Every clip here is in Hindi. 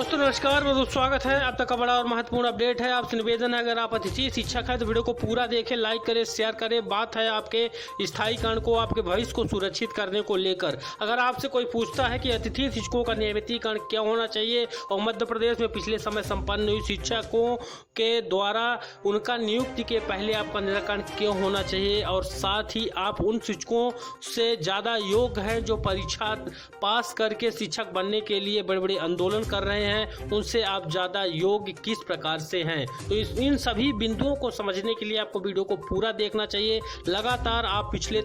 दोस्तों नमस्कार, बहुत स्वागत है। अब तक का बड़ा और महत्वपूर्ण अपडेट है। आपसे निवेदन है, अगर आप अतिथि शिक्षक हैं तो वीडियो को पूरा देखें, लाइक करें, शेयर करें। बात है आपके स्थायीकरण को, आपके भविष्य को सुरक्षित करने को लेकर। अगर आपसे कोई पूछता है कि अतिथि शिक्षकों का नियमितीकरण क्या होना चाहिए और मध्य प्रदेश में पिछले समय संपन्न हुई शिक्षकों के द्वारा उनका नियुक्ति के पहले आपका निराकरण क्यों होना चाहिए, और साथ ही आप उन शिक्षकों से ज़्यादा योग्य हैं जो परीक्षा पास करके शिक्षक बनने के लिए बड़े बड़े आंदोलन कर रहे हैं, उनसे आप ज़्यादा योग्य किस प्रकार से हैं। तो इन सभी बिंदुओं को समझने के लिए आपको वीडियो को पूरा देखना चाहिए। लगातार आप पिछले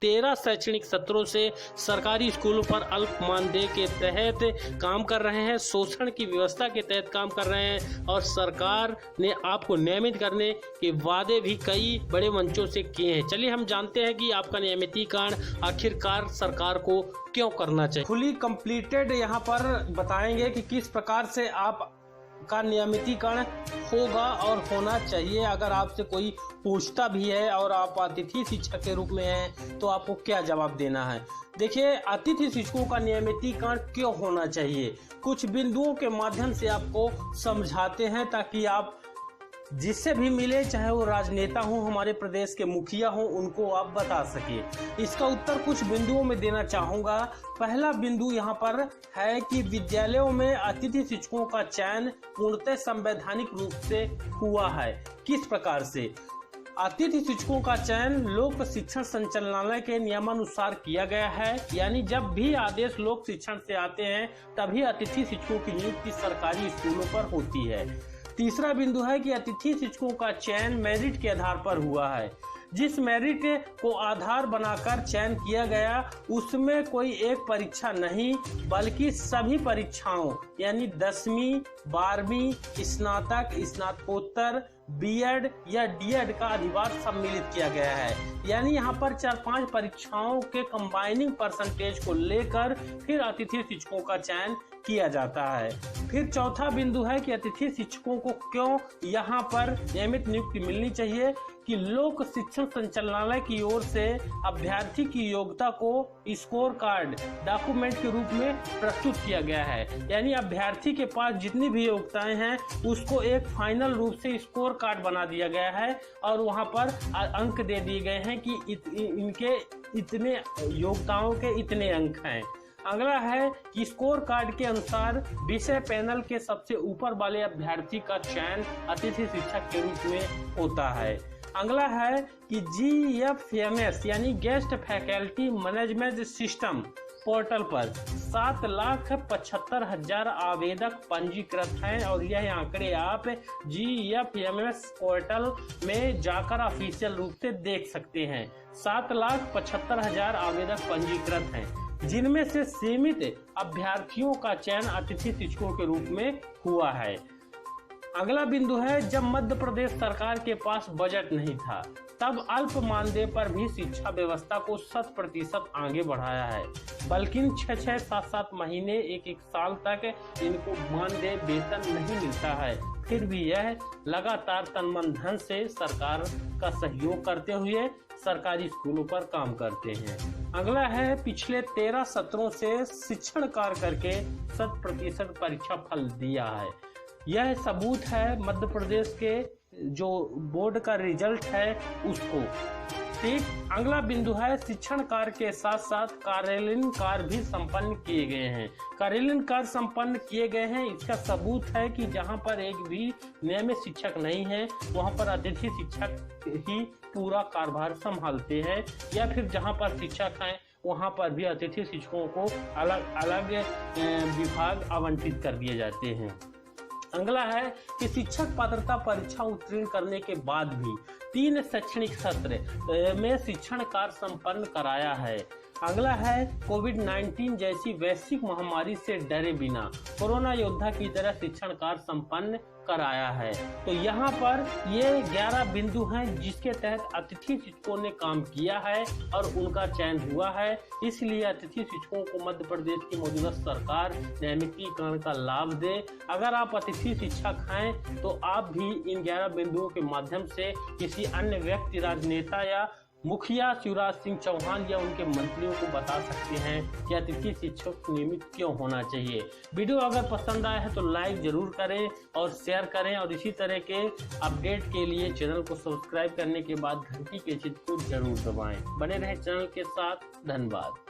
13 शैक्षणिक सत्रों से सरकारी स्कूलों पर अल्प मानदेय के तहत काम कर रहे हैं, शोषण की व्यवस्था के तहत काम कर रहे हैं, और सरकार ने आपको नियमित करने के वादे भी कई बड़े मंचों से किए हैं। चलिए हम जानते हैं कि आपका नियमितीकरण आखिरकार सरकार को क्यों करना चाहिए। फुली कंप्लीटेड यहाँ पर बताएंगे कि किस प्रकार से आप का नियमितीकरण होगा और होना चाहिए। अगर आपसे कोई पूछता भी है और आप अतिथि शिक्षक के रूप में हैं तो आपको क्या जवाब देना है। देखिए, अतिथि शिक्षकों का नियमितीकरण क्यों होना चाहिए, कुछ बिंदुओं के माध्यम से आपको समझाते हैं ताकि आप जिससे भी मिले, चाहे वो राजनेता हो, हमारे प्रदेश के मुखिया हो, उनको आप बता सके। इसका उत्तर कुछ बिंदुओं में देना चाहूँगा। पहला बिंदु यहाँ पर है कि विद्यालयों में अतिथि शिक्षकों का चयन पूर्णतः संवैधानिक रूप से हुआ है। किस प्रकार से? अतिथि शिक्षकों का चयन लोक शिक्षण संचालनालय के नियमानुसार किया गया है, यानी जब भी आदेश लोक शिक्षण से आते हैं तभी अतिथि शिक्षकों की नियुक्ति सरकारी स्कूलों पर होती है। तीसरा बिंदु है कि अतिथि शिक्षकों का चयन मेरिट के आधार पर हुआ है। जिस मेरिट को आधार बनाकर चयन किया गया उसमें कोई एक परीक्षा नहीं, बल्कि सभी परीक्षाओं यानी 10वीं, 12वीं, स्नातक, स्नातकोत्तर, बीएड या डीएड का अधिभार सम्मिलित किया गया है। यानी यहाँ पर 4-5 परीक्षाओं के कंबाइनिंग परसेंटेज को लेकर फिर अतिथि शिक्षकों का चयन किया जाता है। फिर चौथा बिंदु है कि अतिथि शिक्षकों को क्यों यहाँ पर नियमित नियुक्ति मिलनी चाहिए, कि लोक शिक्षण संचालनालय की ओर से अभ्यर्थी की योग्यता को स्कोर कार्ड डॉक्यूमेंट के रूप में प्रस्तुत किया गया है। यानी अभ्यर्थी के पास जितनी भी योग्यताएं हैं उसको एक फाइनल रूप से स्कोर कार्ड बना दिया गया है और वहां पर अंक दे दिए गए हैं कि इनके इतने योग्यताओं के इतने अंक हैं। अगला है कि स्कोर कार्ड के अनुसार विषय पैनल के सबसे ऊपर वाले अभ्यर्थी का चयन अतिथि शिक्षक के रूप में होता है। अगला है कि GFMS यानी guest faculty management system portal पर 7,75,000 आवेदक पंजीकृत हैं, और यह आंकड़े आप GFMS पोर्टल में जाकर ऑफिशियल रूप से देख सकते हैं। 7,75,000 आवेदक पंजीकृत हैं, जिनमें से सीमित अभ्यर्थियों का चयन अतिथि शिक्षकों के रूप में हुआ है। अगला बिंदु है, जब मध्य प्रदेश सरकार के पास बजट नहीं था तब अल्प मानदेय पर भी शिक्षा व्यवस्था को 100% आगे बढ़ाया है, बल्कि 6-6, 7-7 महीने, 1-1 साल तक इनको मानदेय वेतन नहीं मिलता है। फिर भी यह लगातार तन मन धन से सरकार का सहयोग करते हुए सरकारी स्कूलों पर काम करते हैं। अगला है, पिछले 13 सत्रों से शिक्षण कार्य करके 100% परीक्षा फल दिया है। यह सबूत है मध्य प्रदेश के जो बोर्ड का रिजल्ट है उसको। ठीक। अगला बिंदु है, शिक्षण कार्य के साथ साथ कार्यालयीन कार्य भी संपन्न किए गए हैं। कार्यालयीन कार्य संपन्न किए गए हैं, इसका सबूत है कि जहां पर एक भी नियमित शिक्षक नहीं है वहां पर अतिथि शिक्षक ही पूरा कार्यभार संभालते हैं, या फिर जहां पर शिक्षक हैं वहां पर भी अतिथि शिक्षकों को अलग अलग विभाग आवंटित कर दिए जाते हैं। अगला है कि शिक्षक पात्रता परीक्षा उत्तीर्ण करने के बाद भी 3 शैक्षणिक सत्र में शिक्षण कार्य संपन्न कराया है। अगला है, कोविड-19 जैसी वैश्विक महामारी से डरे बिना कोरोना योद्धा की तरह शिक्षण कार्य संपन्न कराया है। तो यहाँ पर ये 11 बिंदु हैं जिसके तहत अतिथि शिक्षकों ने काम किया है और उनका चयन हुआ है। इसलिए अतिथि शिक्षकों को मध्य प्रदेश की मौजूदा सरकार नियमितीकरण का लाभ दे। अगर आप अतिथि शिक्षक हैं तो आप भी इन 11 बिंदुओं के माध्यम से किसी अन्य व्यक्ति, राजनेता या मुखिया शिवराज सिंह चौहान या उनके मंत्रियों को बता सकते हैं कि अतिथि शिक्षक नियमित क्यों होना चाहिए। वीडियो अगर पसंद आया है तो लाइक जरूर करें और शेयर करें, और इसी तरह के अपडेट के लिए चैनल को सब्सक्राइब करने के बाद घंटी के चिन्ह को जरूर दबाएं। बने रहें चैनल के साथ। धन्यवाद।